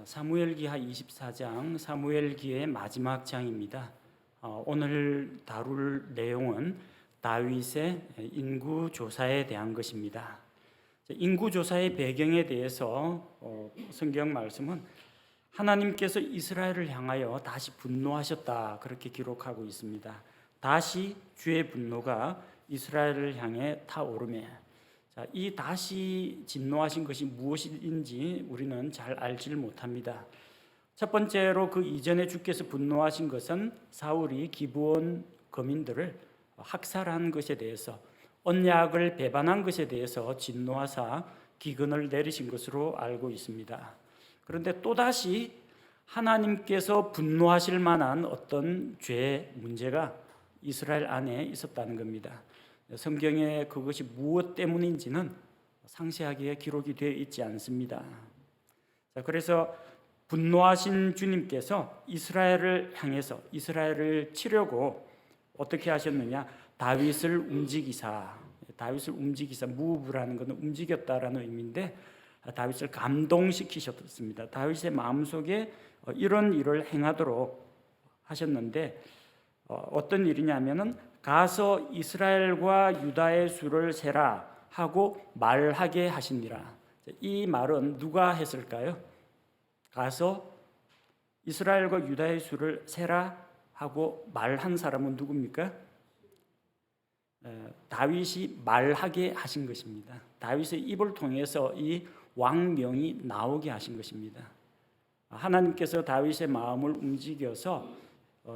사무엘기하 24장, 사무엘기의 마지막 장입니다. 오늘 다룰 내용은 다윗의 인구 조사에 대한 것입니다. 인구 조사의 배경에 대해서 성경 말씀은 하나님께서 이스라엘을 향하여 다시 분노하셨다, 그렇게 기록하고 있습니다. 다시 주의 분노가 이스라엘을 향해 타오르매, 이 다시 진노하신 것이 무엇인지 우리는 잘 알지를 못합니다. 첫 번째로 그 이전에 주께서 분노하신 것은 사울이 기브온 거민들을 학살한 것에 대해서, 언약을 배반한 것에 대해서 진노하사 기근을 내리신 것으로 알고 있습니다. 그런데 또다시 하나님께서 분노하실 만한 어떤 죄 문제가 이스라엘 안에 있었다는 겁니다. 성경에 그것이 무엇 때문인지는 상세하게 기록이 되어 있지 않습니다. 그래서 분노하신 주님께서 이스라엘을 향해서 이스라엘을 치려고 어떻게 하셨느냐? 다윗을 움직이사, 무브라는 것은 움직였다라는 의미인데, 다윗을 감동시키셨습니다. 다윗의 마음속에 이런 일을 행하도록 하셨는데, 어떤 일이냐면은 가서 이스라엘과 유다의 수를 세라 하고 말하게 하시니라. 이 말은 누가 했을까요? 가서 이스라엘과 유다의 수를 세라 하고 말한 사람은 누굽니까? 다윗이 말하게 하신 것입니다. 다윗의 입을 통해서 이 왕명이 나오게 하신 것입니다. 하나님께서 다윗의 마음을 움직여서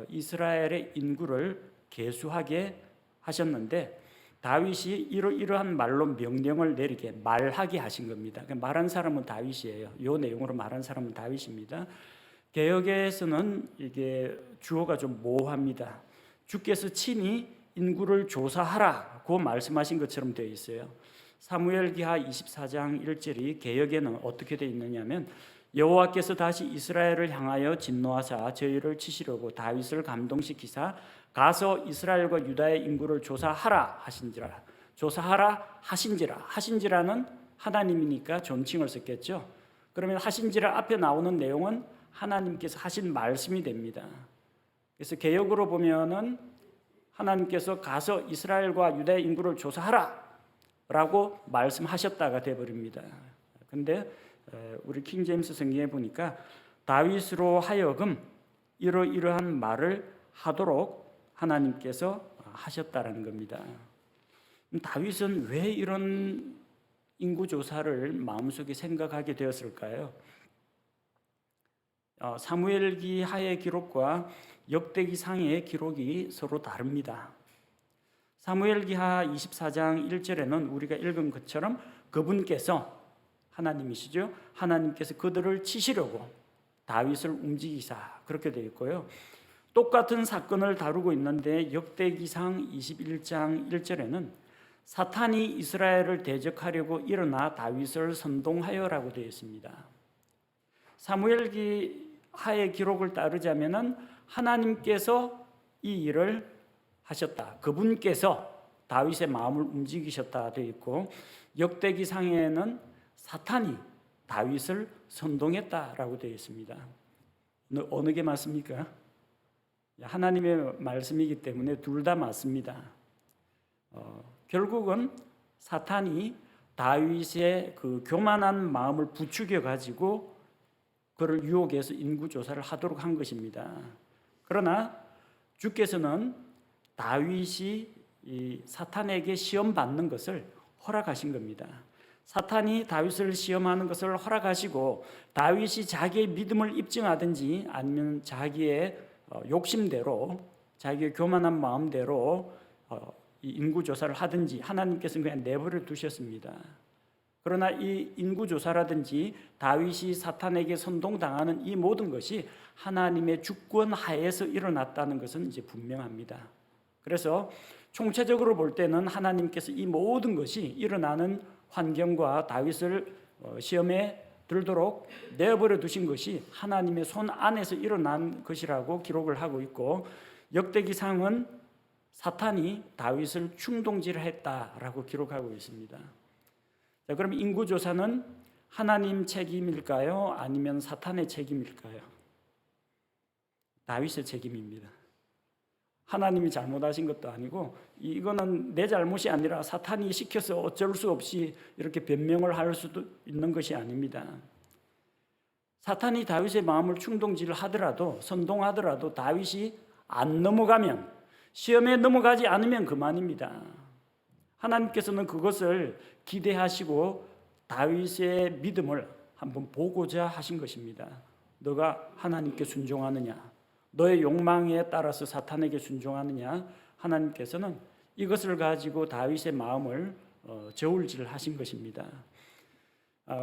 이스라엘의 인구를 계수하게 하셨는데, 다윗이 이러한 말로 명령을 내리게 말하게 하신 겁니다. 말한 사람은 다윗이에요. 이 내용으로 말한 사람은 다윗입니다. 개역에서는 이게 주어가 좀 모호합니다. 주께서 친히 인구를 조사하라고 말씀하신 것처럼 되어 있어요. 사무엘기하 24장 1절이 개역에는 어떻게 되어 있느냐면, 여호와께서 다시 이스라엘을 향하여 진노하사 저희를 치시려고 다윗을 감동시키사 가서 이스라엘과 유다의 인구를 조사하라 하신지라. 조사하라 하신지라. 하신지라는 하나님이니까 존칭을 썼겠죠. 그러면 하신지라 앞에 나오는 내용은 하나님께서 하신 말씀이 됩니다. 그래서 개역으로 보면은 하나님께서 가서 이스라엘과 유다의 인구를 조사하라 라고 말씀하셨다가 되어버립니다. 근데 우리 킹제임스 성경에 보니까 다윗으로 하여금 이러한 말을 하도록 하나님께서 하셨다라는 겁니다. 다윗은 왜 이런 인구조사를 마음속에 생각하게 되었을까요? 사무엘기 하의 기록과 역대기상의 기록이 서로 다릅니다. 사무엘기하 24장 1절에는 우리가 읽은 것처럼 그분께서, 하나님이시죠, 하나님께서 그들을 치시려고 다윗을 움직이사, 그렇게 되어 있고요. 똑같은 사건을 다루고 있는데 역대기상 21장 1절에는 사탄이 이스라엘을 대적하려고 일어나 다윗을 선동하여라고 되어 있습니다. 사무엘기 하의 기록을 따르자면은 하나님께서 이 일을 하셨다, 그분께서 다윗의 마음을 움직이셨다 되어 있고, 역대기상에는 사탄이 다윗을 선동했다라고 되어 있습니다. 어느 게 맞습니까? 하나님의 말씀이기 때문에 둘 다 맞습니다. 결국은 사탄이 다윗의 그 교만한 마음을 부추겨 가지고 그를 유혹해서 인구조사를 하도록 한 것입니다. 그러나 주께서는 다윗이 이 사탄에게 시험 받는 것을 허락하신 겁니다. 사탄이 다윗을 시험하는 것을 허락하시고, 다윗이 자기의 믿음을 입증하든지 아니면 자기의 욕심대로, 자기의 교만한 마음대로 인구조사를 하든지 하나님께서는 그냥 내버려 두셨습니다. 그러나 이 인구조사라든지 다윗이 사탄에게 선동당하는 이 모든 것이 하나님의 주권 하에서 일어났다는 것은 이제 분명합니다. 그래서 총체적으로 볼 때는 하나님께서 이 모든 것이 일어나는 환경과 다윗을 시험에 들도록 내버려 두신 것이 하나님의 손 안에서 일어난 것이라고 기록을 하고 있고, 역대기상은 사탄이 다윗을 충동질했다라고 기록하고 있습니다. 자, 그럼 인구조사는 하나님 책임일까요? 아니면 사탄의 책임일까요? 다윗의 책임입니다. 하나님이 잘못하신 것도 아니고 이거는 내 잘못이 아니라 사탄이 시켜서 어쩔 수 없이 이렇게 변명을 할 수도 있는 것이 아닙니다. 사탄이 다윗의 마음을 충동질 하더라도, 선동하더라도 다윗이 안 넘어가면, 시험에 넘어가지 않으면 그만입니다. 하나님께서는 그것을 기대하시고 다윗의 믿음을 한번 보고자 하신 것입니다. 너가 하나님께 순종하느냐, 너의 욕망에 따라서 사탄에게 순종하느냐, 하나님께서는 이것을 가지고 다윗의 마음을 저울질하신 것입니다.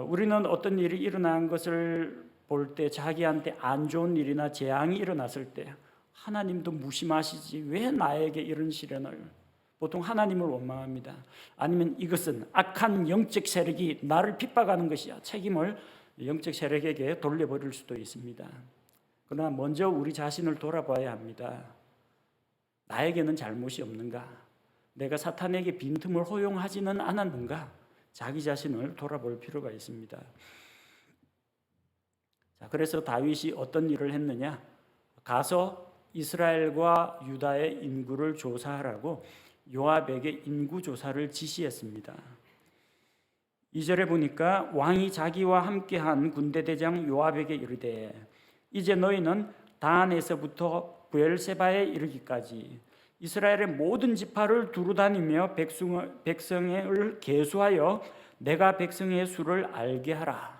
우리는 어떤 일이 일어난 것을 볼 때, 자기한테 안 좋은 일이나 재앙이 일어났을 때 하나님도 무심하시지 왜 나에게 이런 시련을, 보통 하나님을 원망합니다. 아니면 이것은 악한 영적 세력이 나를 핍박하는 것이야, 책임을 영적 세력에게 돌려버릴 수도 있습니다. 그러나 먼저 우리 자신을 돌아봐야 합니다. 나에게는 잘못이 없는가? 내가 사탄에게 빈틈을 허용하지는 않았는가? 자기 자신을 돌아볼 필요가 있습니다. 자, 그래서 다윗이 어떤 일을 했느냐? 가서 이스라엘과 유다의 인구를 조사하라고 요압에게 인구 조사를 지시했습니다. 2절에 보니까 왕이 자기와 함께한 군대대장 요압에게 이르되 이제 너희는 단에서부터 브엘세바에 이르기까지 이스라엘의 모든 지파를 두루다니며 백성을 계수하여 내가 백성의 수를 알게 하라.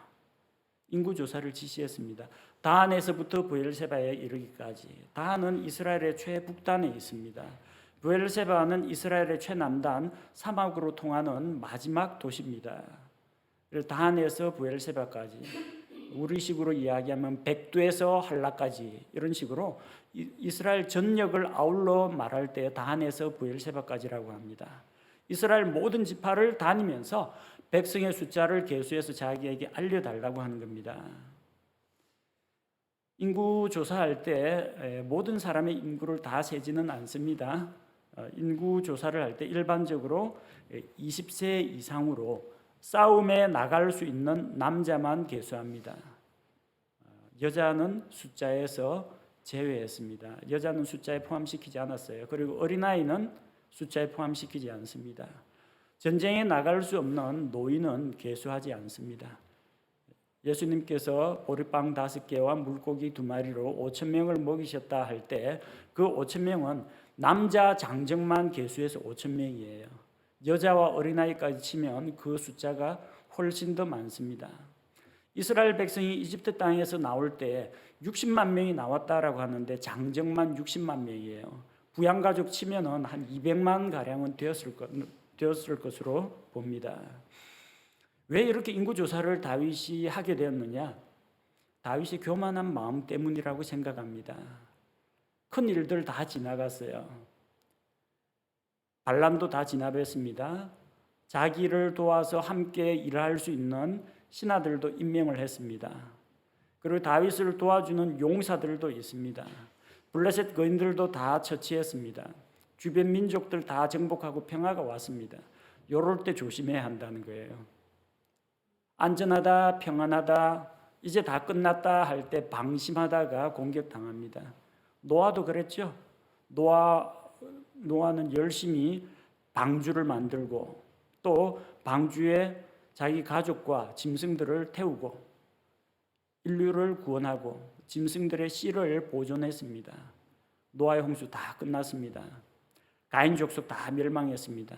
인구조사를 지시했습니다. 단에서부터 브엘세바에 이르기까지. 단은 이스라엘의 최북단에 있습니다. 브엘세바는 이스라엘의 최남단 사막으로 통하는 마지막 도시입니다. 단에서 브엘세바까지, 우리식으로 이야기하면 백두에서 한라까지, 이런 식으로 이스라엘 전역을 아울러 말할 때 단에서 브엘세바까지라고 합니다. 이스라엘 모든 지파를 다니면서 백성의 숫자를 계수해서 자기에게 알려달라고 하는 겁니다. 인구 조사할 때 모든 사람의 인구를 다 세지는 않습니다. 인구 조사를 할 때 일반적으로 20세 이상으로 싸움에 나갈 수 있는 남자만 계수합니다. 여자는 숫자에서 제외했습니다. 여자는 숫자에 포함시키지 않았어요. 그리고 어린아이는 숫자에 포함시키지 않습니다. 전쟁에 나갈 수 없는 노인은 계수하지 않습니다. 예수님께서 보리빵 5개와 물고기 2마리로 5,000명을 먹이셨다 할 때 그 5,000명은 남자 장정만 계수해서 5,000명이에요. 여자와 어린아이까지 치면 그 숫자가 훨씬 더 많습니다. 이스라엘 백성이 이집트 땅에서 나올 때 60만 명이 나왔다라고 하는데 장정만 60만 명이에요. 부양가족 치면은 한 200만 가량은 되었을 것으로 봅니다. 왜 이렇게 인구조사를 다윗이 하게 되었느냐? 다윗의 교만한 마음 때문이라고 생각합니다. 큰 일들 다 지나갔어요. 반란도 다 진압했습니다. 자기를 도와서 함께 일할 수 있는 신하들도 임명을 했습니다. 그리고 다윗을 도와주는 용사들도 있습니다. 블레셋 거인들도 다 처치했습니다. 주변 민족들 다 정복하고 평화가 왔습니다. 요럴 때 조심해야 한다는 거예요. 안전하다, 평안하다, 이제 다 끝났다 할 때 방심하다가 공격당합니다. 노아도 그랬죠. 노아는 열심히 방주를 만들고 또 방주에 자기 가족과 짐승들을 태우고 인류를 구원하고 짐승들의 씨를 보존했습니다. 노아의 홍수 다 끝났습니다. 가인 족속 다 멸망했습니다.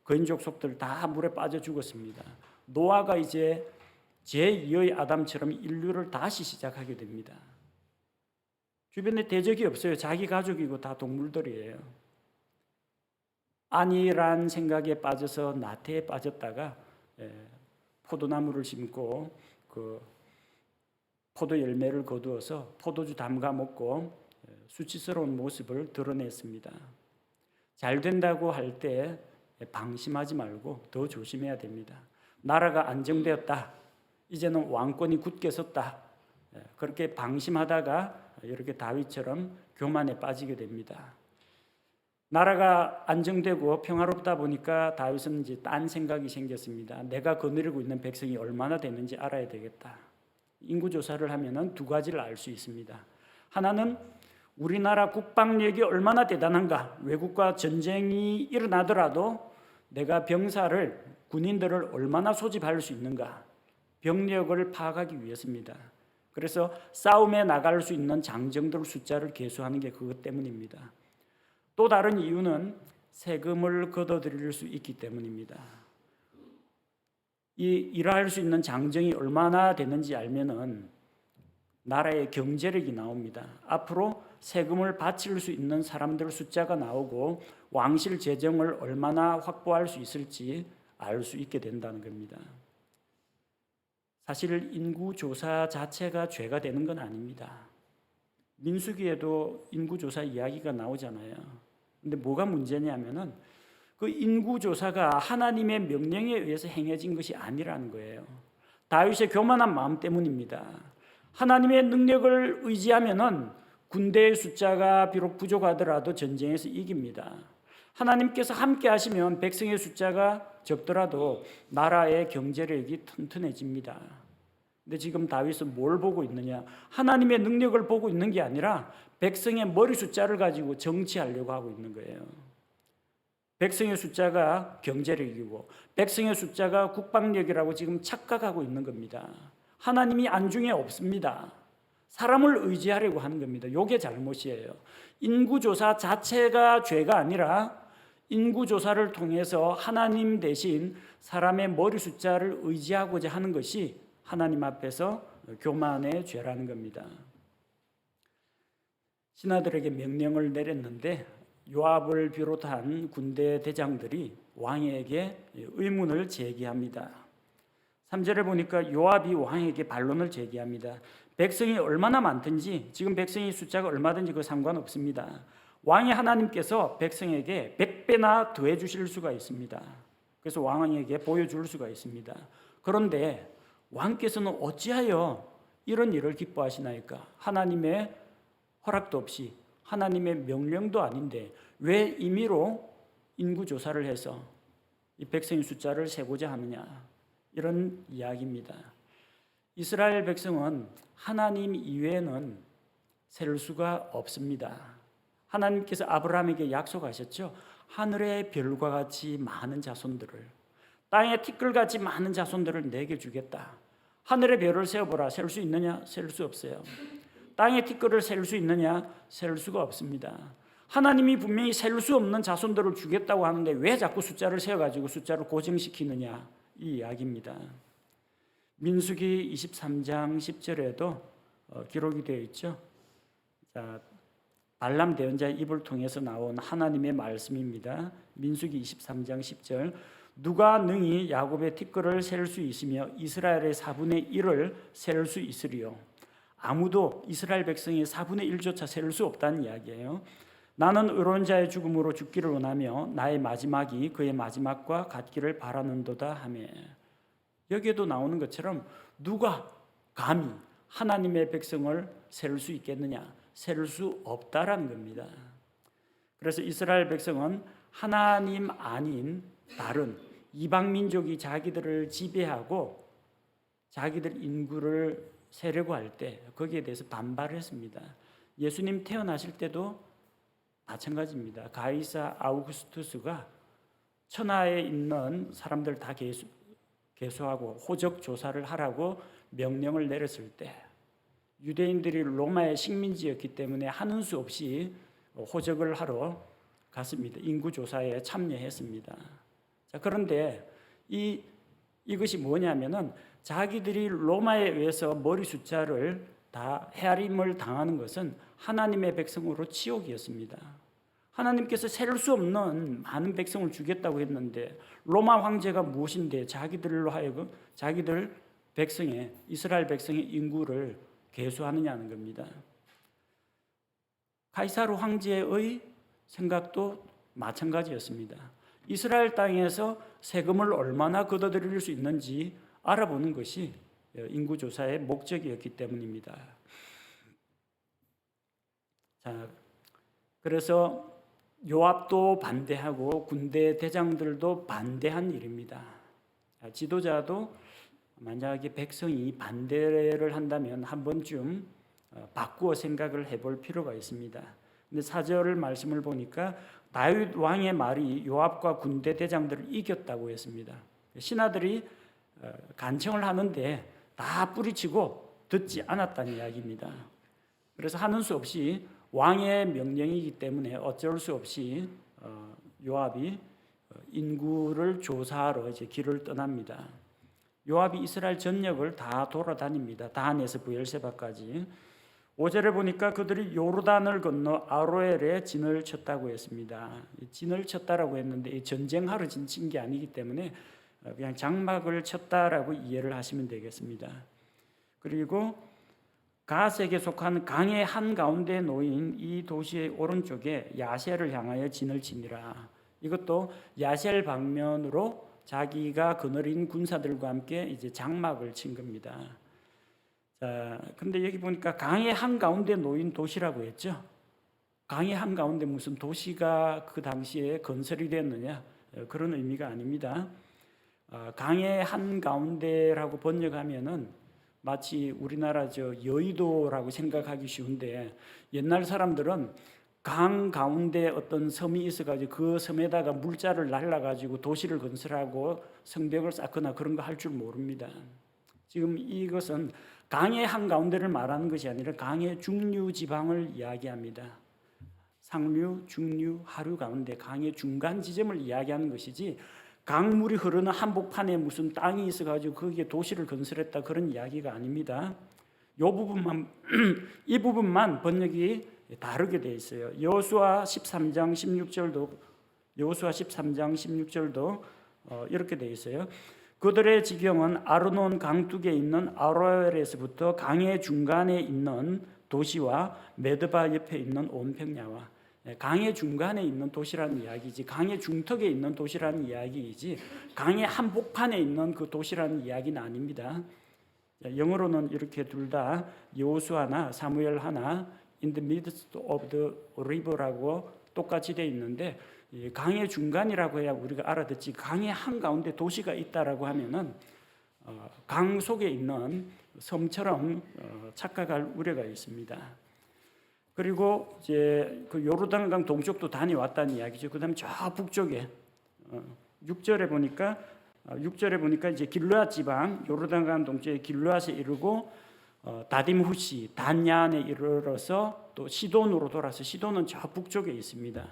거인 족속들 다 물에 빠져 죽었습니다. 노아가 이제 제2의 아담처럼 인류를 다시 시작하게 됩니다. 주변에 대적이 없어요. 자기 가족이고 다 동물들이에요. 아니란 생각에 빠져서 나태에 빠졌다가 포도나무를 심고 그 포도 열매를 거두어서 포도주 담가 먹고 수치스러운 모습을 드러냈습니다. 잘 된다고 할 때 방심하지 말고 더 조심해야 됩니다. 나라가 안정되었다. 이제는 왕권이 굳게 섰다. 그렇게 방심하다가 이렇게 다윗처럼 교만에 빠지게 됩니다. 나라가 안정되고 평화롭다 보니까 다윗은 이제 딴 생각이 생겼습니다. 내가 거느리고 있는 백성이 얼마나 되는지 알아야 되겠다. 인구 조사를 하면은 두 가지를 알 수 있습니다. 하나는 우리나라 국방력이 얼마나 대단한가. 외국과 전쟁이 일어나더라도 내가 군인들을 얼마나 소집할 수 있는가. 병력을 파악하기 위해서입니다. 그래서 싸움에 나갈 수 있는 장정들 숫자를 계수하는 게 그것 때문입니다. 또 다른 이유는 세금을 걷어들일 수 있기 때문입니다. 일할 수 있는 장정이 얼마나 되는지 알면은 나라의 경제력이 나옵니다. 앞으로 세금을 바칠 수 있는 사람들 숫자가 나오고 왕실 재정을 얼마나 확보할 수 있을지 알 수 있게 된다는 겁니다. 사실 인구 조사 자체가 죄가 되는 건 아닙니다. 민수기에도 인구 조사 이야기가 나오잖아요. 근데 뭐가 문제냐면은 그 인구 조사가 하나님의 명령에 의해서 행해진 것이 아니라는 거예요. 다윗의 교만한 마음 때문입니다. 하나님의 능력을 의지하면은 군대의 숫자가 비록 부족하더라도 전쟁에서 이깁니다. 하나님께서 함께 하시면 백성의 숫자가 적더라도 나라의 경제력이 튼튼해집니다. 근데 지금 다윗은 뭘 보고 있느냐? 하나님의 능력을 보고 있는 게 아니라 백성의 머리 숫자를 가지고 정치하려고 하고 있는 거예요. 백성의 숫자가 경제력이고 백성의 숫자가 국방력이라고 지금 착각하고 있는 겁니다. 하나님이 안중에 없습니다. 사람을 의지하려고 하는 겁니다. 이게 잘못이에요. 인구조사 자체가 죄가 아니라 인구조사를 통해서 하나님 대신 사람의 머리 숫자를 의지하고자 하는 것이 하나님 앞에서 교만의 죄라는 겁니다. 신하들에게 명령을 내렸는데 요압을 비롯한 군대 대장들이 왕에게 의문을 제기합니다. 3절에 보니까 요압이 왕에게 반론을 제기합니다. 백성이 얼마나 많든지 지금 백성의 숫자가 얼마든지 그 상관없습니다. 왕의 하나님께서 백성에게 100배나 더해 주실 수가 있습니다. 그래서 왕에게 보여줄 수가 있습니다. 그런데 왕께서는 어찌하여 이런 일을 기뻐하시나이까? 하나님의 허락도 없이 하나님의 명령도 아닌데 왜 임의로 인구조사를 해서 이 백성의 숫자를 세고자 하느냐? 이런 이야기입니다. 이스라엘 백성은 하나님 이외에는 셀 수가 없습니다. 하나님께서 아브라함에게 약속하셨죠. 하늘의 별과 같이 많은 자손들을, 땅의 티끌같이 많은 자손들을 내게 주겠다. 하늘의 별을 세어보라. 셀 수 있느냐? 셀 수 없어요. 땅의 티끌을 셀 수 있느냐? 셀 수가 없습니다. 하나님이 분명히 셀 수 없는 자손들을 주겠다고 하는데 왜 자꾸 숫자를 세어가지고 숫자를 고정시키느냐? 이 이야기입니다. 민수기 23장 10절에도 기록이 되어 있죠. 자, 발람 대언자의 입을 통해서 나온 하나님의 말씀입니다. 민수기 23장 10절 누가 능히 야곱의 티끌을 셀 수 있으며 이스라엘의 4분의 1을 셀 수 있으리요. 아무도 이스라엘 백성의 4분의 1조차 셀 수 없다는 이야기예요. 나는 의로운 자의 죽음으로 죽기를 원하며 나의 마지막이 그의 마지막과 같기를 바라는도다 하며, 여기에도 나오는 것처럼 누가 감히 하나님의 백성을 셀 수 있겠느냐? 셀 수 없다라는 겁니다. 그래서 이스라엘 백성은 하나님 아닌 다른 이방 민족이 자기들을 지배하고 자기들 인구를 세려고 할 때 거기에 대해서 반발을 했습니다. 예수님 태어나실 때도 마찬가지입니다. 가이사 아우구스투스가 천하에 있는 사람들 다 계수하고 호적 조사를 하라고 명령을 내렸을 때 유대인들이 로마의 식민지였기 때문에 하는 수 없이 호적을 하러 갔습니다. 인구 조사에 참여했습니다. 자, 그런데 이것이 뭐냐면은 자기들이 로마에 의해서 머리 숫자를 다 헤아림을 당하는 것은 하나님의 백성으로 치욕이었습니다. 하나님께서 셀 수 없는 많은 백성을 주겠다고 했는데 로마 황제가 무엇인데 자기들로 하여금 자기들 백성의 이스라엘 백성의 인구를 계수하느냐는 겁니다. 가이사르 황제의 생각도 마찬가지였습니다. 이스라엘 땅에서 세금을 얼마나 걷어들일 수 있는지 알아보는 것이 인구조사의 목적이었기 때문입니다. 자, 그래서 요압도 반대하고 군대 대장들도 반대한 일입니다. 지도자도 만약에 백성이 반대를 한다면 한 번쯤 바꾸어 생각을 해볼 필요가 있습니다. 근데 4절 말씀을 보니까 다윗 왕의 말이 요압과 군대 대장들을 이겼다고 했습니다. 신하들이 간청을 하는데 다 뿌리치고 듣지 않았다는 이야기입니다. 그래서 하는 수 없이 왕의 명령이기 때문에 어쩔 수 없이 요압이 인구를 조사하러 이제 길을 떠납니다. 요압이 이스라엘 전역을 다 돌아다닙니다. 다한에서 브엘세바까지. 5절에 보니까 그들이 요르단을 건너 아로엘에 진을 쳤다고 했습니다. 진을 쳤다라고 했는데 전쟁하러 친 게 아니기 때문에 그냥 장막을 쳤다라고 이해를 하시면 되겠습니다. 그리고 가색에 속한 강의 한가운데 놓인 이 도시의 오른쪽에 야셀을 향하여 진을 치니라. 이것도 야셀 방면으로 자기가 거느린 군사들과 함께 이제 장막을 친 겁니다. 자, 근데 여기 보니까 강의 한가운데 놓인 도시라고 했죠. 강의 한가운데 무슨 도시가 그 당시에 건설이 됐느냐, 그런 의미가 아닙니다. 강의 한가운데라고 번역하면은 마치 우리나라 여의도라고 생각하기 쉬운데, 옛날 사람들은 강 가운데 어떤 섬이 있어가지고 그 섬에다가 물자를 날라가지고 도시를 건설하고 성벽을 쌓거나 그런 거 할 줄 모릅니다. 지금 이것은 강의 한가운데를 말하는 것이 아니라 강의 중류 지방을 이야기합니다. 상류, 중류, 하류 가운데 강의 중간 지점을 이야기하는 것이지, 강물이 흐르는 한복판에 무슨 땅이 있어가지고 거기에 도시를 건설했다 그런 이야기가 아닙니다. 이 부분만 번역이 다르게 되어 있어요. 여호수아 13장 16절도 이렇게 되어 있어요. 그들의 지경은 아르논 강둑에 있는 아로엘에서부터 강의 중간에 있는 도시와 메드바 옆에 있는 온 평야와. 강의 중간에 있는 도시라는 이야기지, 강의 중턱에 있는 도시라는 이야기이지, 강의 한복판에 있는 그 도시라는 이야기는 아닙니다. 영어로는 이렇게 둘 다 여호수아나 사무엘 하나 in the midst of the river라고 똑같이 되어 있는데, 강의 중간이라고 해야 우리가 알아듣지, 강의 한가운데 도시가 있다라고 하면은 강 속에 있는 섬처럼 착각할 우려가 있습니다. 그리고 이제 그 요르단강 동쪽도 다녀왔다는 이야기죠. 그다음에 저 북쪽에 6절에 보니까 이제 길르앗 지방, 요르단강 동쪽에 길르앗에 이르고 다딤후시 단야안에 이르러서 또 시돈으로 돌아서, 시돈은 저 북쪽에 있습니다.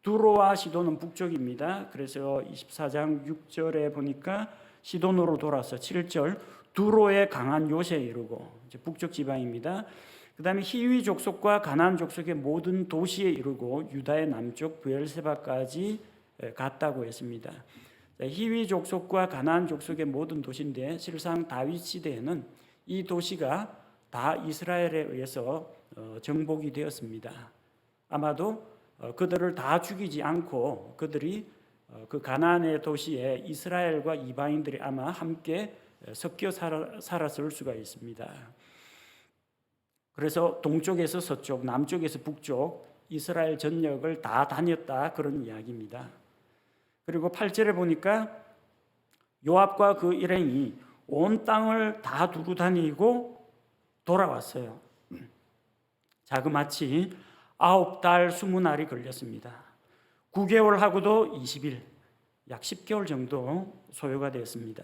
두로와 시돈은 북쪽입니다. 그래서 24장 6절에 보니까 시돈으로 돌아서 7절 두로의 강한 요새에 이르고, 이제 북쪽 지방입니다. 그 다음에 히위 족속과 가나안 족속의 모든 도시에 이르고 유다의 남쪽 브엘세바까지 갔다고 했습니다. 히위 족속과 가나안 족속의 모든 도시인데, 실상 다윗 시대에는 이 도시가 다 이스라엘에 의해서 정복이 되었습니다. 아마도 그들을 다 죽이지 않고 그들이 그 가나안의 도시에 이스라엘과 이방인들이 아마 함께 섞여 살았을 수가 있습니다. 그래서 동쪽에서 서쪽, 남쪽에서 북쪽, 이스라엘 전역을 다 다녔다 그런 이야기입니다. 그리고 8절에 보니까 요압과 그 일행이 온 땅을 다 두루 다니고 돌아왔어요. 자그마치 9달 20날이 걸렸습니다. 9개월 하고도 20일, 약 10개월 정도 소요가 되었습니다.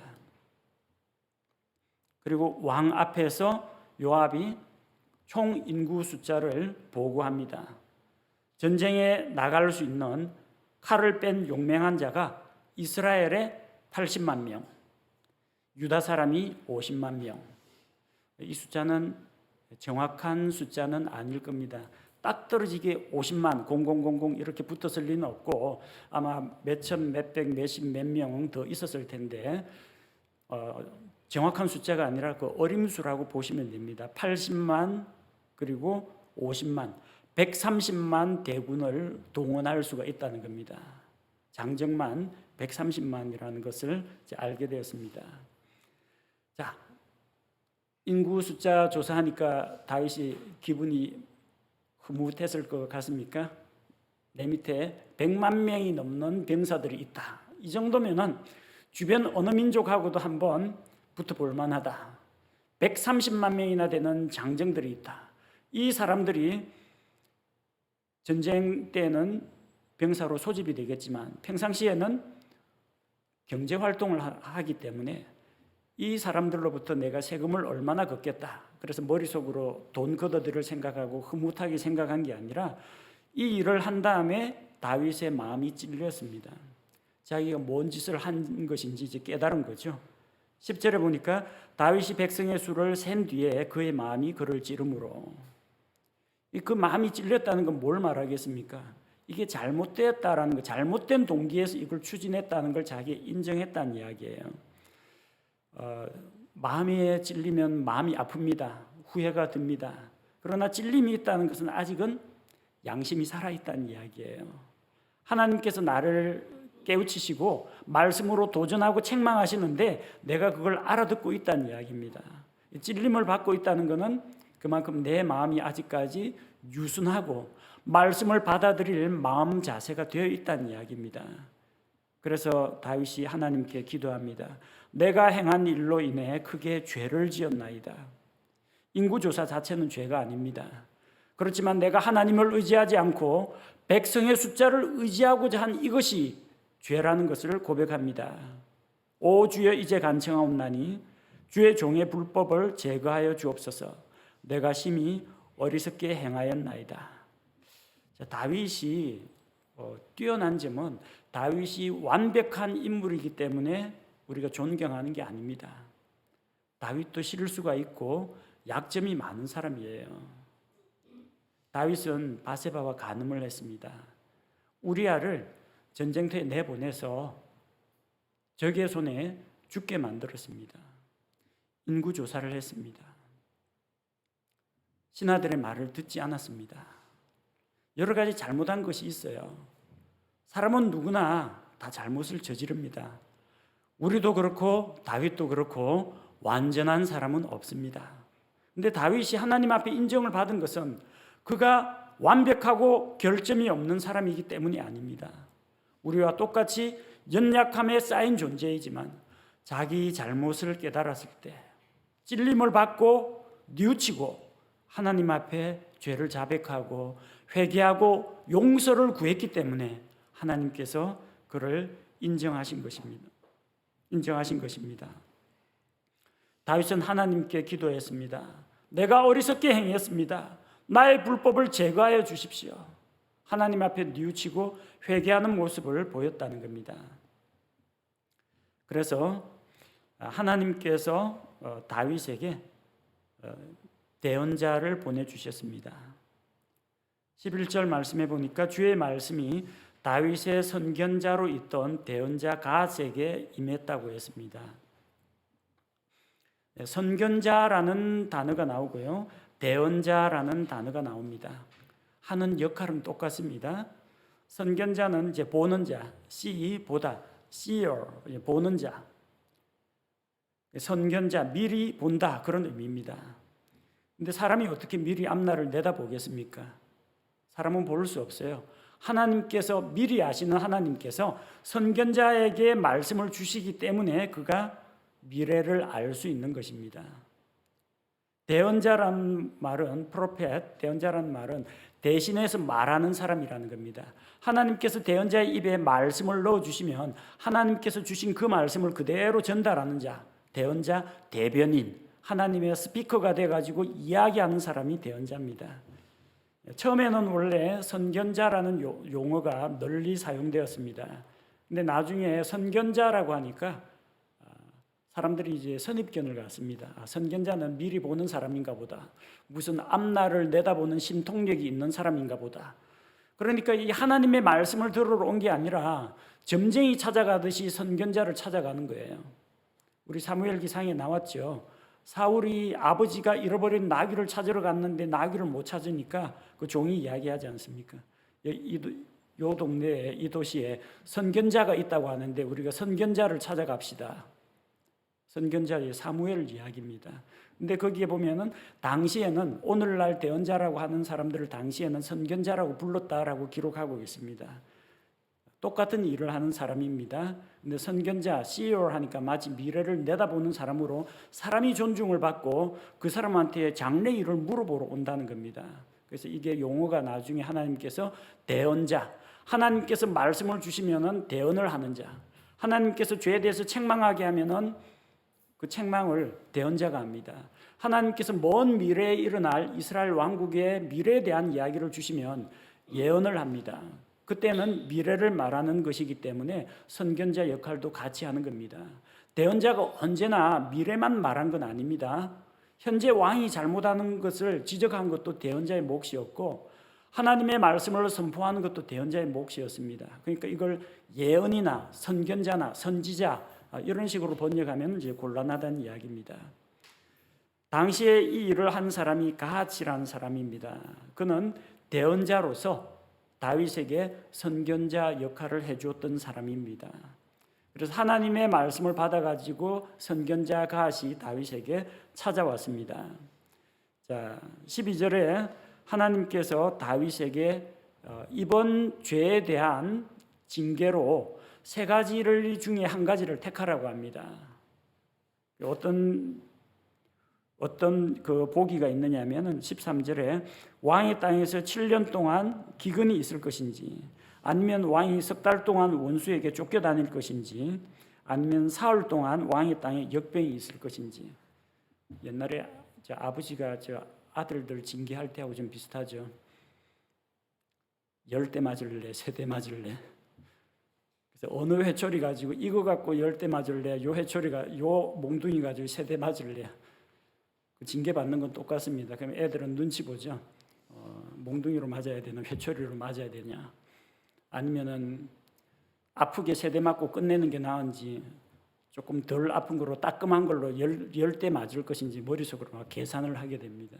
그리고 왕 앞에서 요압이 총 인구 숫자를 보고합니다. 전쟁에 나갈 수 있는 칼을 뺀 용맹한 자가 이스라엘에 80만 명, 유다 사람이 50만 명. 이 숫자는 정확한 숫자는 아닐 겁니다. 딱 떨어지게 50만 0000 이렇게 붙었을 리는 없고, 아마 몇천, 몇백, 몇십, 몇 명 더 있었을 텐데 정확한 숫자가 아니라 그 어림수라고 보시면 됩니다. 80만 그리고 50만, 130만 대군을 동원할 수가 있다는 겁니다. 장정만 130만이라는 것을 이제 알게 되었습니다. 자, 인구 숫자 조사하니까 다윗이 기분이 흐뭇했을 것 같습니까? 내 밑에 100만 명이 넘는 병사들이 있다. 이 정도면은 주변 어느 민족하고도 한번 붙어볼 만하다. 130만 명이나 되는 장정들이 있다. 이 사람들이 전쟁 때는 병사로 소집이 되겠지만 평상시에는 경제 활동을 하기 때문에 이 사람들로부터 내가 세금을 얼마나 걷겠다. 그래서 머릿속으로 돈 걷어들일 생각하고 흐뭇하게 생각한 게 아니라 이 일을 한 다음에 다윗의 마음이 찔렸습니다. 자기가 뭔 짓을 한 것인지 이제 깨달은 거죠. 10절에 보니까 다윗이 백성의 수를 센 뒤에 그의 마음이 그를 찌르므로, 그 마음이 찔렸다는 건 뭘 말하겠습니까? 이게 잘못됐다라는 거, 잘못된 동기에서 이걸 추진했다는 걸 자기 인정했다는 이야기예요. 마음에 찔리면 마음이 아픕니다. 후회가 듭니다. 그러나 찔림이 있다는 것은 아직은 양심이 살아있다는 이야기예요. 하나님께서 나를 깨우치시고 말씀으로 도전하고 책망하시는데 내가 그걸 알아듣고 있다는 이야기입니다. 찔림을 받고 있다는 것은 그만큼 내 마음이 아직까지 유순하고 말씀을 받아들일 마음 자세가 되어 있다는 이야기입니다. 그래서 다윗이 하나님께 기도합니다. 내가 행한 일로 인해 크게 죄를 지었나이다. 인구조사 자체는 죄가 아닙니다. 그렇지만 내가 하나님을 의지하지 않고 백성의 숫자를 의지하고자 한 이것이 죄라는 것을 고백합니다. 오 주여 이제 간청하옵나니 주의 종의 불법을 제거하여 주옵소서. 내가 심히 어리석게 행하였나이다. 자, 다윗이 뛰어난 점은 다윗이 완벽한 인물이기 때문에 우리가 존경하는 게 아닙니다. 다윗도 실수가 있고 약점이 많은 사람이에요. 다윗은 바세바와 간음을 했습니다. 우리아를 전쟁터에 내보내서 적의 손에 죽게 만들었습니다. 인구조사를 했습니다. 신하들의 말을 듣지 않았습니다. 여러 가지 잘못한 것이 있어요. 사람은 누구나 다 잘못을 저지릅니다. 우리도 그렇고 다윗도 그렇고 완전한 사람은 없습니다. 근데 다윗이 하나님 앞에 인정을 받은 것은 그가 완벽하고 결점이 없는 사람이기 때문이 아닙니다. 우리와 똑같이 연약함에 쌓인 존재이지만 자기 잘못을 깨달았을 때 찔림을 받고 뉘우치고 하나님 앞에 죄를 자백하고 회개하고 용서를 구했기 때문에 하나님께서 그를 인정하신 것입니다. 다윗은 하나님께 기도했습니다. 내가 어리석게 행했습니다. 나의 불법을 제거하여 주십시오. 하나님 앞에 뉘우치고 회개하는 모습을 보였다는 겁니다. 그래서 하나님께서 다윗에게 대언자를 보내주셨습니다. 11절 말씀해 보니까 주의 말씀이 다윗의 선견자로 있던 대언자 갓에게 임했다고 했습니다. 선견자라는 단어가 나오고요, 대언자라는 단어가 나옵니다. 하는 역할은 똑같습니다. 선견자는 이제 보는 자, see 보다, seer 보는 자. 선견자 미리 본다 그런 의미입니다. 근데 사람이 어떻게 미리 앞날을 내다보겠습니까? 사람은 볼 수 없어요. 하나님께서 미리 아시는 하나님께서 선견자에게 말씀을 주시기 때문에 그가 미래를 알 수 있는 것입니다. 대언자란 말은 프로페트, 대언자란 말은 대신해서 말하는 사람이라는 겁니다. 하나님께서 대언자의 입에 말씀을 넣어주시면 하나님께서 주신 그 말씀을 그대로 전달하는 자, 대언자, 대변인, 하나님의 스피커가 돼가지고 이야기하는 사람이 대언자입니다. 처음에는 원래 선견자라는 용어가 널리 사용되었습니다. 근데 나중에 선견자라고 하니까 사람들이 이제 선입견을 갖습니다. 선견자는 미리 보는 사람인가 보다. 무슨 앞날을 내다보는 심통력이 있는 사람인가 보다. 그러니까 이 하나님의 말씀을 들으러 온 게 아니라 점쟁이 찾아가듯이 선견자를 찾아가는 거예요. 우리 사무엘기상에 나왔죠. 사울이 아버지가 잃어버린 나귀를 찾으러 갔는데 나귀를 못 찾으니까 그 종이 이야기하지 않습니까? 이 동네에, 이 도시에 선견자가 있다고 하는데 우리가 선견자를 찾아갑시다. 선견자의 사무엘 이야기입니다. 근데 거기에 보면은 당시에는 오늘날 대언자라고 하는 사람들을 당시에는 선견자라고 불렀다라고 기록하고 있습니다. 똑같은 일을 하는 사람입니다. 근데 선견자, CEO 하니까 마치 미래를 내다보는 사람으로 사람이 존중을 받고 그 사람한테 장래 일을 물어보러 온다는 겁니다. 그래서 이게 용어가 나중에 하나님께서 대언자, 하나님께서 말씀을 주시면은 대언을 하는 자, 하나님께서 죄에 대해서 책망하게 하면은 그 책망을 대언자가 합니다. 하나님께서 먼 미래에 일어날 이스라엘 왕국의 미래에 대한 이야기를 주시면 예언을 합니다. 그때는 미래를 말하는 것이기 때문에 선견자 역할도 같이 하는 겁니다. 대언자가 언제나 미래만 말한 건 아닙니다. 현재 왕이 잘못하는 것을 지적한 것도 대언자의 몫이었고 하나님의 말씀을 선포하는 것도 대언자의 몫이었습니다. 그러니까 이걸 예언이나 선견자나 선지자 이런 식으로 번역하면 이제 곤란하다는 이야기입니다. 당시에 이 일을 한 사람이 가하치라는 사람입니다. 그는 대언자로서 다윗에게 선견자 역할을 해주었던 사람입니다. 그래서 하나님의 말씀을 받아가지고 선견자 가하시 다윗에게 찾아왔습니다. 자, 12절에 하나님께서 다윗에게 이번 죄에 대한 징계로 세 가지를 중에 한 가지를 택하라고 합니다. 어떤 그 보기가 있느냐면은 13절에 왕의 땅에서 7년 동안 기근이 있을 것인지, 아니면 왕이 석 달 동안 원수에게 쫓겨다닐 것인지, 아니면 사흘 동안 왕의 땅에 역병이 있을 것인지. 옛날에 저 아버지가 저 아들들 징계할 때하고 좀 비슷하죠. 10대 맞을래, 세대 맞을래. 그래서 어느 회초리 가지고 이거 갖고 10대 맞을래, 요 회초리가 요 몽둥이 가지고 세대 맞을래. 징계 받는 건 똑같습니다. 그럼 애들은 눈치 보죠. 몽둥이로 맞아야 되나 회초리로 맞아야 되냐, 아니면은 아프게 세대 맞고 끝내는 게 나은지 조금 덜 아픈 걸로 따끔한 걸로 열 대 맞을 것인지 머릿속으로 막 계산을 하게 됩니다.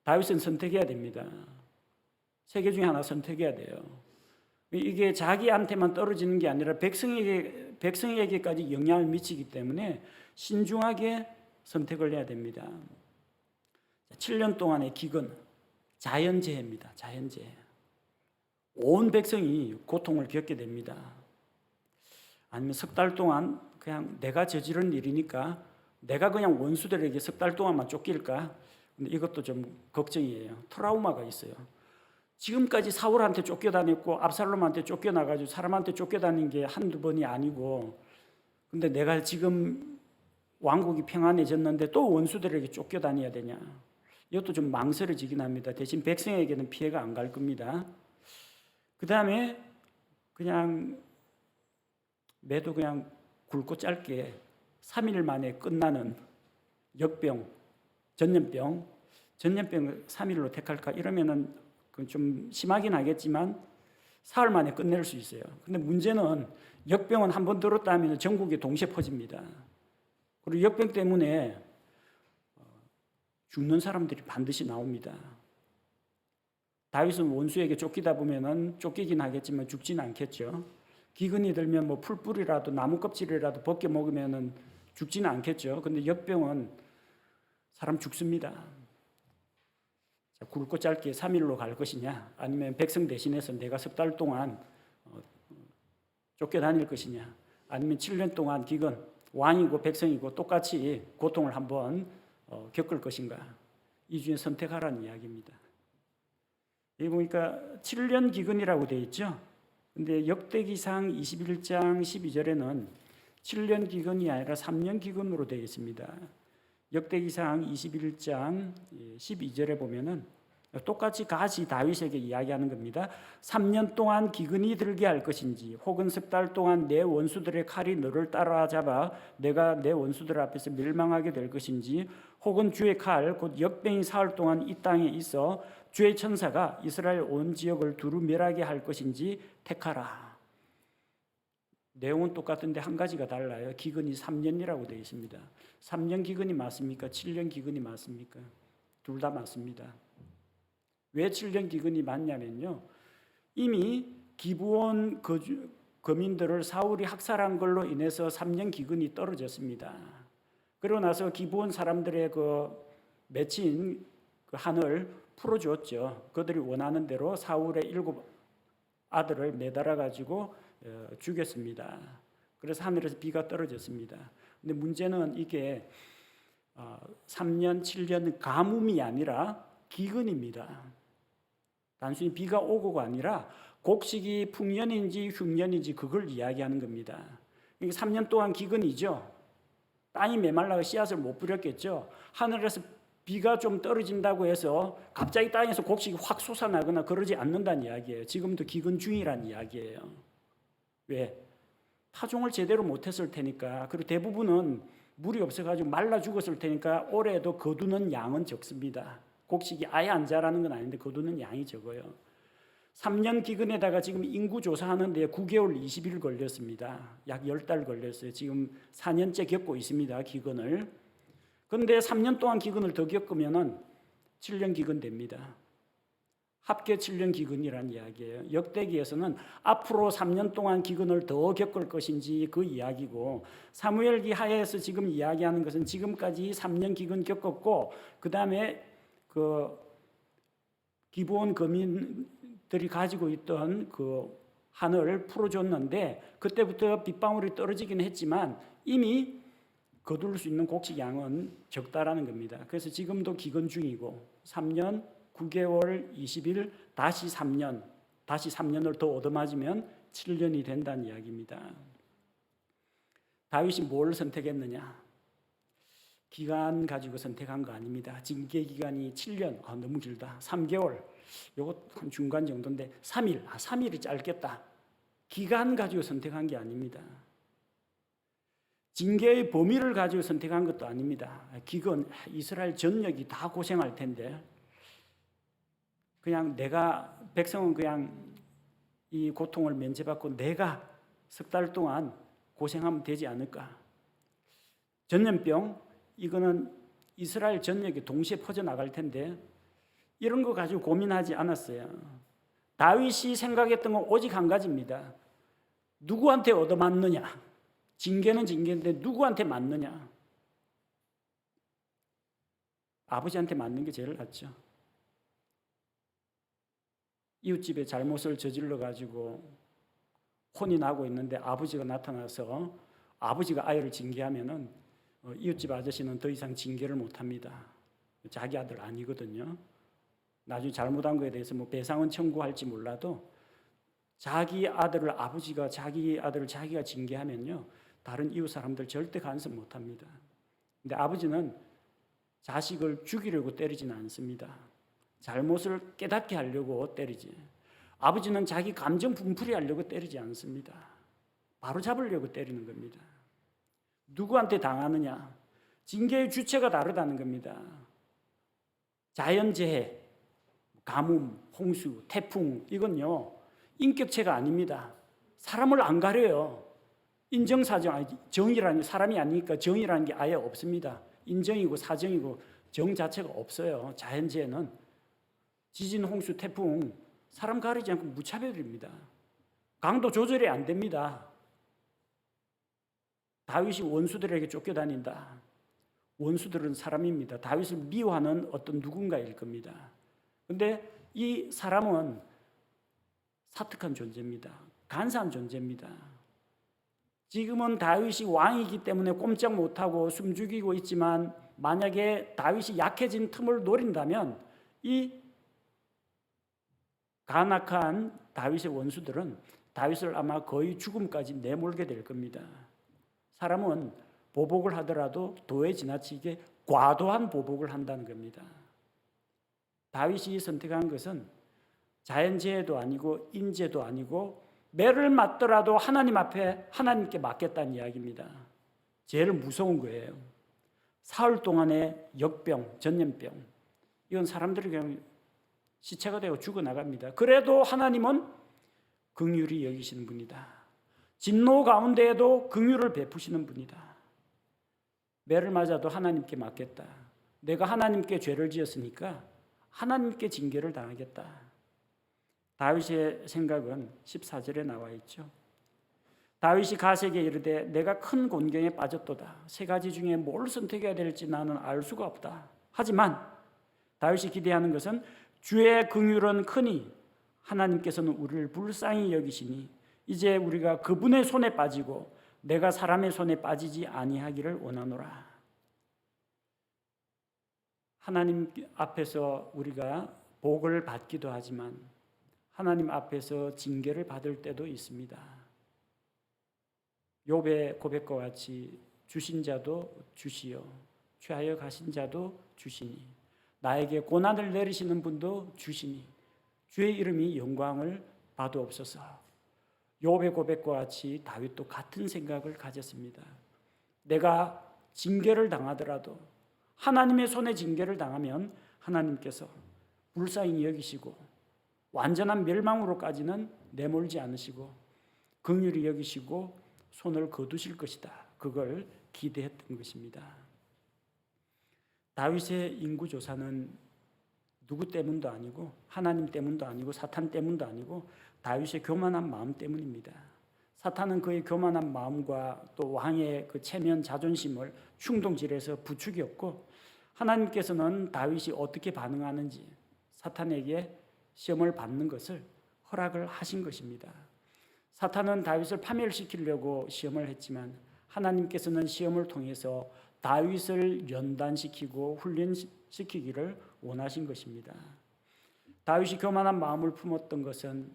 다윗은 선택해야 됩니다. 세 개 중에 하나 선택해야 돼요. 이게 자기한테만 떨어지는 게 아니라 백성에게까지 영향을 미치기 때문에 신중하게 선택을 해야 됩니다. 7년 동안의 기근, 자연재해입니다. 자연재해. 온 백성이 고통을 겪게 됩니다. 아니면 석 달 동안 그냥 내가 저지른 일이니까 내가 그냥 원수들에게 석 달 동안만 쫓길까? 근데 이것도 좀 걱정이에요. 트라우마가 있어요. 지금까지 사울한테 쫓겨다녔고 압살롬한테 쫓겨나가지고 사람한테 쫓겨다닌 게 한두 번이 아니고, 근데 내가 지금 왕국이 평안해졌는데 또 원수들에게 쫓겨다녀야 되냐? 이것도 좀 망설여지긴 합니다. 대신 백성에게는 피해가 안 갈 겁니다. 그 다음에 그냥 매도 그냥 굵고 짧게 3일 만에 끝나는 역병, 전염병 3일로 택할까? 이러면은 좀 심하긴 하겠지만 사흘 만에 끝낼 수 있어요. 근데 문제는 역병은 한 번 들었다 하면 전국에 동시에 퍼집니다. 그리고 역병 때문에 죽는 사람들이 반드시 나옵니다. 다윗은 원수에게 쫓기다 보면은 쫓기긴 하겠지만 죽지는 않겠죠. 기근이 들면 뭐 풀뿌리라도 나무 껍질이라도 벗겨 먹으면은 죽지는 않겠죠. 근데 역병은 사람 죽습니다. 자, 굵고 짧게 3일로 갈 것이냐, 아니면 백성 대신해서 내가 석 달 동안 쫓겨다닐 것이냐, 아니면 7년 동안 기근, 왕이고 백성이고 똑같이 고통을 한번 겪을 것인가. 이 중에 선택하라는 이야기입니다. 여기 보니까 7년 기근이라고 되어 있죠. 근데 역대기상 21장 12절에는 7년 기근이 아니라 3년 기근으로 되어 있습니다. 역대기상 21장 12절에 보면은 똑같이 가시 다윗에게 이야기하는 겁니다. 3년 동안 기근이 들게 할 것인지, 혹은 석 달 동안 내 원수들의 칼이 너를 따라잡아 내가 내 원수들 앞에서 멸망하게 될 것인지, 혹은 주의 칼 곧 역병이 사흘 동안 이 땅에 있어 주의 천사가 이스라엘 온 지역을 두루 멸하게 할 것인지 택하라. 내용은 똑같은데 한 가지가 달라요. 기근이 3년이라고 되어 있습니다. 3년 기근이 맞습니까? 7년 기근이 맞습니까? 둘 다 맞습니다. 왜 7년 기근이 맞냐면요, 이미 기브온 거민들을 사울이 학살한 걸로 인해서 3년 기근이 떨어졌습니다. 그러고 나서 기브온 사람들의 맺힌 한을 풀어주었죠. 그들이 원하는 대로 사울의 7 아들을 매달아 가지고 죽였습니다. 그래서 하늘에서 비가 떨어졌습니다. 근데 문제는 이게 3년, 7년 가뭄이 아니라 기근입니다. 단순히 비가 오고가 아니라 곡식이 풍년인지 흉년인지 그걸 이야기하는 겁니다. 이게 3년 동안 기근이죠. 땅이 메말라서 씨앗을 못 뿌렸겠죠. 하늘에서 비가 좀 떨어진다고 해서 갑자기 땅에서 곡식이 확 솟아나거나 그러지 않는다는 이야기예요. 지금도 기근 중이라는 이야기예요. 왜? 파종을 제대로 못했을 테니까. 그리고 대부분은 물이 없어가지고 말라 죽었을 테니까 올해도 거두는 양은 적습니다. 곡식이 아예 안 자라는 건 아닌데 거두는 양이 적어요. 3년 기근에다가 지금 인구 조사하는데 9개월 20일 걸렸습니다. 약 10달 걸렸어요. 지금 4년째 겪고 있습니다. 기근을. 그런데 3년 동안 기근을 더 겪으면은 7년 기근 됩니다. 합계 7년 기근이라는 이야기예요. 역대기에서는 앞으로 3년 동안 기근을 더 겪을 것인지 그 이야기고, 사무엘기 하에서 지금 이야기하는 것은 지금까지 3년 기근 겪었고, 그 다음에 기브온 거민들이 가지고 있던 한을 풀어줬는데 그때부터 빗방울이 떨어지긴 했지만 이미 거둘 수 있는 곡식 양은 적다라는 겁니다. 그래서 지금도 기근 중이고 3년 9개월 20일 다시 3년을 더 얻어맞으면 7년이 된다는 이야기입니다. 다윗이 뭘 선택했느냐? 기간 가지고 선택한 거 아닙니다. 징계 기간이 7년, 너무 길다. 3개월, 요거 한 중간 정도인데 3일, 3일이 짧겠다. 기간 가지고 선택한 게 아닙니다. 징계의 범위를 가지고 선택한 것도 아닙니다. 기근, 이스라엘 전역이 다 고생할 텐데 그냥 백성은 그냥 이 고통을 면제받고 내가 석 달 동안 고생하면 되지 않을까. 전염병, 이거는 이스라엘 전역에 동시에 퍼져나갈 텐데 이런 거 가지고 고민하지 않았어요. 다윗이 생각했던 건 오직 한 가지입니다. 누구한테 얻어맞느냐? 징계는 징계인데 누구한테 맞느냐? 아버지한테 맞는 게 제일 낫죠. 이웃집에 잘못을 저질러 가지고 혼이 나고 있는데 아버지가 나타나서 아버지가 아이를 징계하면은 이웃집 아저씨는 더 이상 징계를 못합니다. 자기 아들 아니거든요. 나중에 잘못한 거에 대해서 배상은 청구할지 몰라도 자기 아들을 아버지가 자기 아들을 자기가 징계하면요 다른 이웃 사람들 절대 간섭 못합니다. 근데 아버지는 자식을 죽이려고 때리지는 않습니다. 잘못을 깨닫게 하려고 때리지. 아버지는 자기 감정 분풀이 하려고 때리지 않습니다. 바로 잡으려고 때리는 겁니다. 누구한테 당하느냐? 징계의 주체가 다르다는 겁니다. 자연재해, 가뭄, 홍수, 태풍 이건요 인격체가 아닙니다. 사람을 안 가려요. 인정사정, 정의라는 게 사람이 아니니까 정의라는 게 아예 없습니다. 인정이고 사정이고 정 자체가 없어요. 자연재해는 지진, 홍수, 태풍 사람 가리지 않고 무차별입니다. 강도 조절이 안 됩니다. 다윗이 원수들에게 쫓겨다닌다. 원수들은 사람입니다. 다윗을 미워하는 어떤 누군가일 겁니다. 그런데 이 사람은 사특한 존재입니다. 간사한 존재입니다. 지금은 다윗이 왕이기 때문에 꼼짝 못하고 숨죽이고 있지만 만약에 다윗이 약해진 틈을 노린다면 이 간악한 다윗의 원수들은 다윗을 아마 거의 죽음까지 내몰게 될 겁니다. 사람은 보복을 하더라도 도에 지나치게 과도한 보복을 한다는 겁니다. 다윗이 선택한 것은 자연재해도 아니고 인재도 아니고 매를 맞더라도 하나님 앞에 하나님께 맡겠다는 이야기입니다. 제일 무서운 거예요. 사흘 동안의 역병, 전염병. 이건 사람들이 그냥 시체가 되어 죽어나갑니다. 그래도 하나님은 긍휼히 여기시는 분이다. 진노 가운데에도 긍휼을 베푸시는 분이다. 매를 맞아도 하나님께 맡겠다. 내가 하나님께 죄를 지었으니까 하나님께 징계를 당하겠다. 다윗의 생각은 14절에 나와 있죠. 다윗이 가세에게 이르되 내가 큰 곤경에 빠졌도다. 세 가지 중에 뭘 선택해야 될지 나는 알 수가 없다. 하지만 다윗이 기대하는 것은 주의 긍휼은 크니 하나님께서는 우리를 불쌍히 여기시니 이제 우리가 그분의 손에 빠지고 내가 사람의 손에 빠지지 아니하기를 원하노라. 하나님 앞에서 우리가 복을 받기도 하지만 하나님 앞에서 징계를 받을 때도 있습니다. 욥의 고백과 같이 주신 자도 주시어 취하여 가신 자도 주시니 나에게 고난을 내리시는 분도 주시니 주의 이름이 영광을 받으옵소서. 욥의 고백과 같이 다윗도 같은 생각을 가졌습니다. 내가 징계를 당하더라도 하나님의 손에 징계를 당하면 하나님께서 불쌍히 여기시고 완전한 멸망으로까지는 내몰지 않으시고 긍휼히 여기시고 손을 거두실 것이다. 그걸 기대했던 것입니다. 다윗의 인구조사는 누구 때문도 아니고 하나님 때문도 아니고 사탄 때문도 아니고 다윗의 교만한 마음 때문입니다. 사탄은 그의 교만한 마음과 또 왕의 그 체면 자존심을 충동질해서 부추겼고 하나님께서는 다윗이 어떻게 반응하는지 사탄에게 시험을 받는 것을 허락을 하신 것입니다. 사탄은 다윗을 파멸시키려고 시험을 했지만 하나님께서는 시험을 통해서 다윗을 연단시키고 훈련시키기를 원하신 것입니다. 다윗이 교만한 마음을 품었던 것은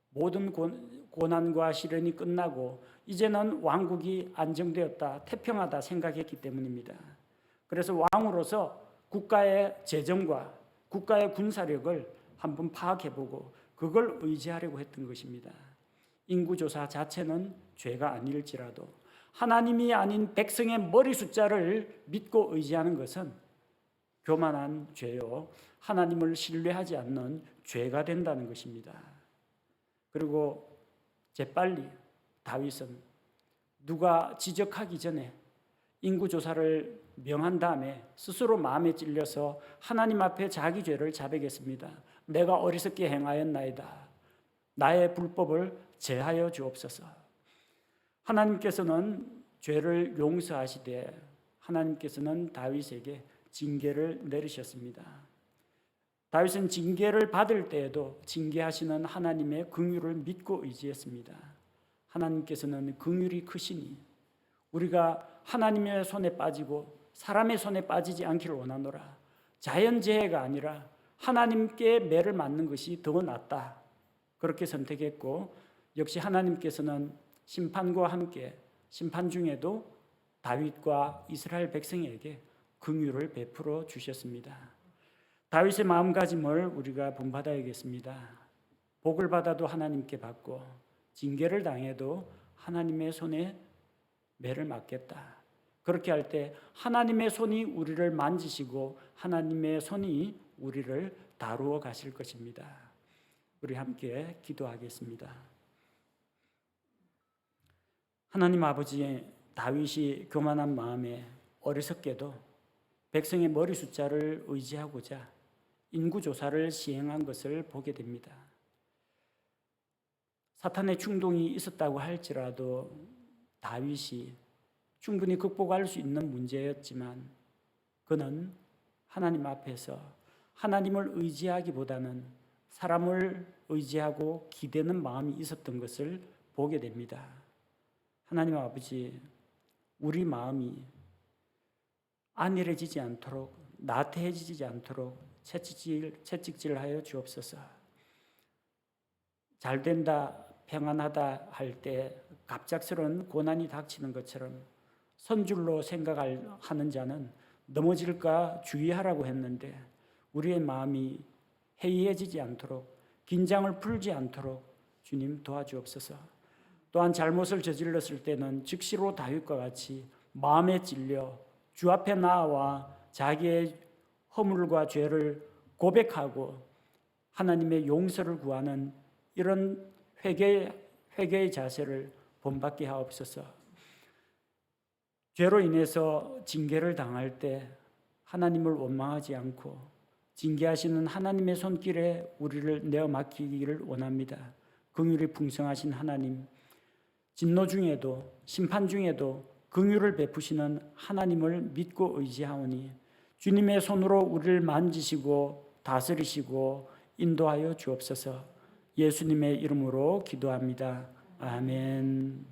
모든 고난과 시련이 끝나고 이제는 왕국이 안정되었다, 태평하다 생각했기 때문입니다. 그래서 왕으로서 국가의 재정과 국가의 군사력을 한번 파악해보고 그걸 의지하려고 했던 것입니다. 인구조사 자체는 죄가 아닐지라도 하나님이 아닌 백성의 머리 숫자를 믿고 의지하는 것은 교만한 죄요, 하나님을 신뢰하지 않는 죄가 된다는 것입니다. 그리고 재빨리 다윗은 누가 지적하기 전에 인구조사를 명한 다음에 스스로 마음에 찔려서 하나님 앞에 자기 죄를 자백했습니다. 내가 어리석게 행하였나이다. 나의 불법을 제하여 주옵소서. 하나님께서는 죄를 용서하시되 하나님께서는 다윗에게 징계를 내리셨습니다. 다윗은 징계를 받을 때에도 징계하시는 하나님의 긍휼을 믿고 의지했습니다. 하나님께서는 긍휼이 크시니 우리가 하나님의 손에 빠지고 사람의 손에 빠지지 않기를 원하노라. 자연재해가 아니라 하나님께 매를 맞는 것이 더 낫다. 그렇게 선택했고 역시 하나님께서는 심판과 함께 심판 중에도 다윗과 이스라엘 백성에게 긍휼을 베풀어 주셨습니다. 다윗의 마음가짐을 우리가 본받아야겠습니다. 복을 받아도 하나님께 받고 징계를 당해도 하나님의 손에 매를 맞겠다. 그렇게 할 때 하나님의 손이 우리를 만지시고 하나님의 손이 우리를 다루어 가실 것입니다. 우리 함께 기도하겠습니다. 하나님 아버지, 다윗이 교만한 마음에 어리석게도 백성의 머리 숫자를 의지하고자 인구조사를 시행한 것을 보게 됩니다. 사탄의 충동이 있었다고 할지라도 다윗이 충분히 극복할 수 있는 문제였지만 그는 하나님 앞에서 하나님을 의지하기보다는 사람을 의지하고 기대는 마음이 있었던 것을 보게 됩니다. 하나님 아버지, 우리 마음이 안일해지지 않도록, 나태해지지 않도록 채찍질하여 주옵소서. 잘된다, 평안하다 할 때 갑작스러운 고난이 닥치는 것처럼 선줄로 생각하는 자는 넘어질까 주의하라고 했는데 우리의 마음이 해이해지지 않도록, 긴장을 풀지 않도록 주님 도와주옵소서. 또한 잘못을 저질렀을 때는 즉시로 다윗과 같이 마음에 찔려 주 앞에 나와 자기의 허물과 죄를 고백하고 하나님의 용서를 구하는 이런 회개의 자세를 본받게 하옵소서. 죄로 인해서 징계를 당할 때 하나님을 원망하지 않고 징계하시는 하나님의 손길에 우리를 내어 맡기기를 원합니다. 긍휼이 풍성하신 하나님, 진노 중에도 심판 중에도 긍휼을 베푸시는 하나님을 믿고 의지하오니 주님의 손으로 우리를 만지시고 다스리시고 인도하여 주옵소서. 예수님의 이름으로 기도합니다. 아멘.